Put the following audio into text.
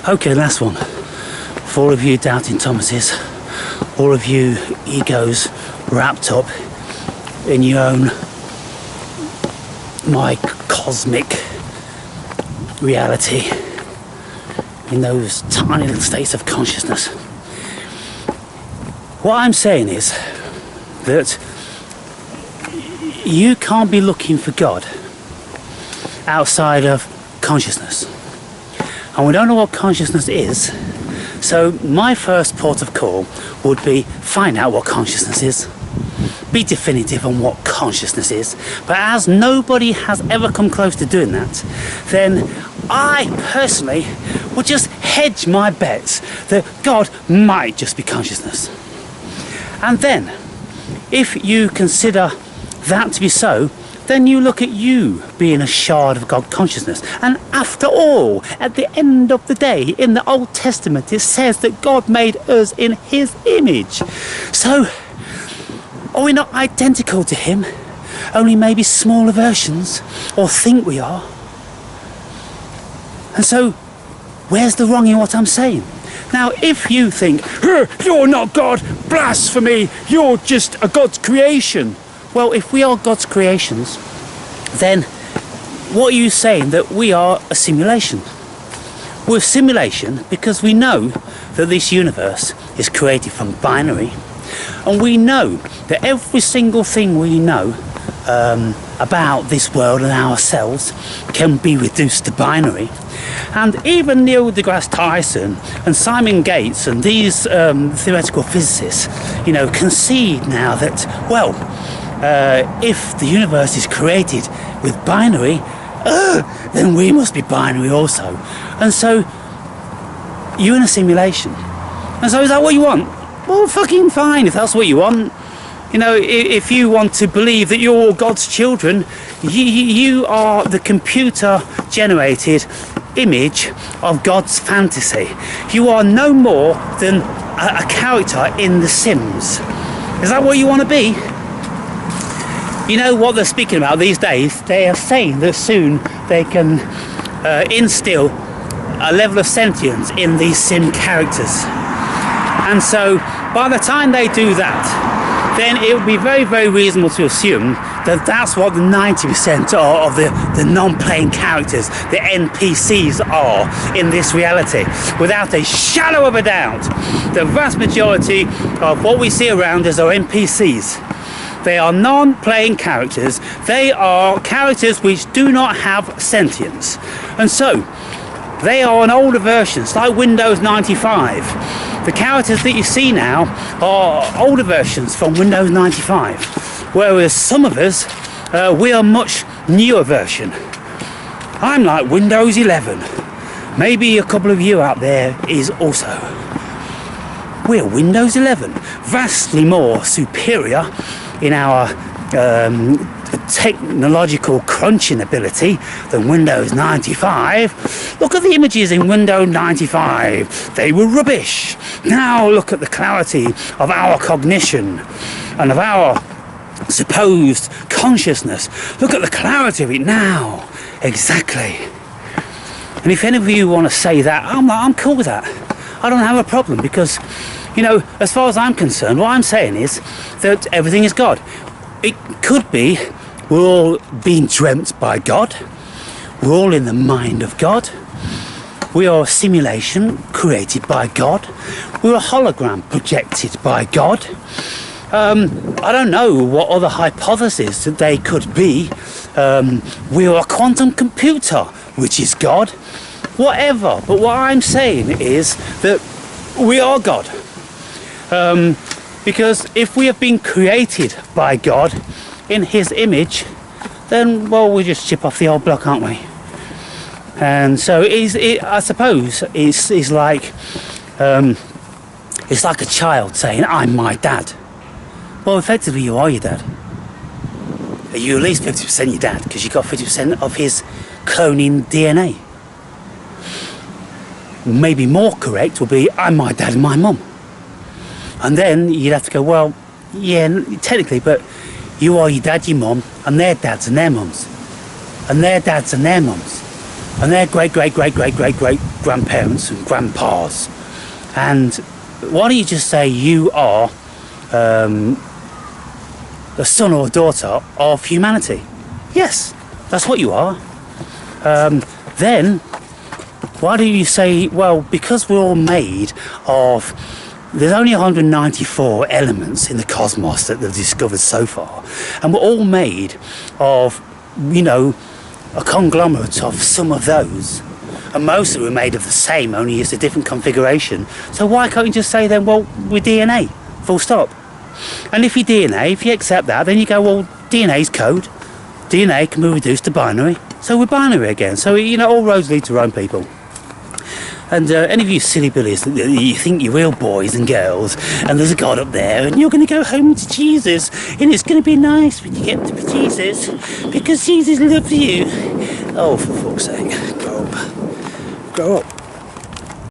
Okay, last one. For all of you doubting Thomases, all of you egos wrapped up in your own cosmic reality, in those tiny little states of consciousness. What I'm saying is that you can't be looking for God outside of consciousness. And we don't know what consciousness is, so my first port of call would be find out what consciousness is. Be definitive on what consciousness is. But as nobody has ever come close to doing that, then I personally would just hedge my bets that God might just be consciousness. And then, if you consider that to be so, then you look at you being a shard of God consciousness. And after all, at the end of the day, in the Old Testament, it says that God made us in his image. So, are we not identical to him? Only maybe smaller versions, or think we are? And so, where's the wrong in what I'm saying? Now, if you think, you're not God, blasphemy, you're just a God's creation. Well, if we are God's creations, then what are you saying? That we are a simulation? We're a simulation because we know that this universe is created from binary, and we know that every single thing we know about this world and ourselves can be reduced to binary. And even Neil deGrasse Tyson and Simon Gates and these theoretical physicists, concede now that, well, if the universe is created with binary, then we must be binary also. And so, you're in a simulation. And so is that what you want? Well, fucking fine, if that's what you want. If you want to believe that you're all God's children, you are the computer-generated image of God's fantasy. You are no more than a character in The Sims. Is that what you want to be? You know what they're speaking about these days? They are saying that soon they can instill a level of sentience in these sim characters. And so by the time they do that, then it would be very, very reasonable to assume that that's what the 90% of the non-playing characters, the NPCs, are in this reality. Without a shadow of a doubt, the vast majority of what we see around us are NPCs. They are non-playing characters. They are characters which do not have sentience. And so, they are an older version. It's like Windows 95. The characters that you see now are older versions from Windows 95. Whereas some of us, we are much newer version. I'm like Windows 11. Maybe a couple of you out there is also. We're Windows 11. Vastly more superior in our technological crunching ability than Windows 95. Look at the images in Windows 95. They were rubbish. Now look at the clarity of our cognition and of our supposed consciousness. Look at the clarity of it now. Exactly. And if any of you want to say that, I'm cool with that. I don't have a problem because, as far as I'm concerned, what I'm saying is that everything is God. It could be we're all being dreamt by God. We're all in the mind of God. We are a simulation created by God. We're a hologram projected by God. I don't know what other hypotheses that they could be. We are a quantum computer, which is God. Whatever. But what I'm saying is that we are God. Because if we have been created by God in his image, then, well, we just chip off the old block, aren't we? And so I suppose it's like a child saying, I'm my dad. Well, effectively, you are your dad. You're at least 50% your dad, because you've got 50% of his cloning DNA. Maybe more correct would be, I'm my dad and my mum. And then you'd have to go, well, yeah, technically, but you are your dad, your mum, and their dads and their mums. And their dads and their mums. and their great-great-great-great-great-great-grandparents and grandpas. And why don't you just say you are the son or daughter of humanity? Yes, that's what you are. Then why do you say, well, because we're all made of, there's only 194 elements in the cosmos that they've discovered so far, and we're all made of, you know, a conglomerate of some of those, and most of them are made of the same, only it's a different configuration. So why can't you just say then, well, we're DNA, full stop? And if you're DNA, if you accept that, then you go, well, DNA's code. DNA can be reduced to binary, so we're binary again. So, you know, all roads lead to Rome, people. And any of you silly billies that you think you're real boys and girls, and there's a God up there, and you're going to go home to Jesus, and it's going to be nice when you get to Jesus, because Jesus loves you. Oh, for fuck's sake, grow up. Grow up.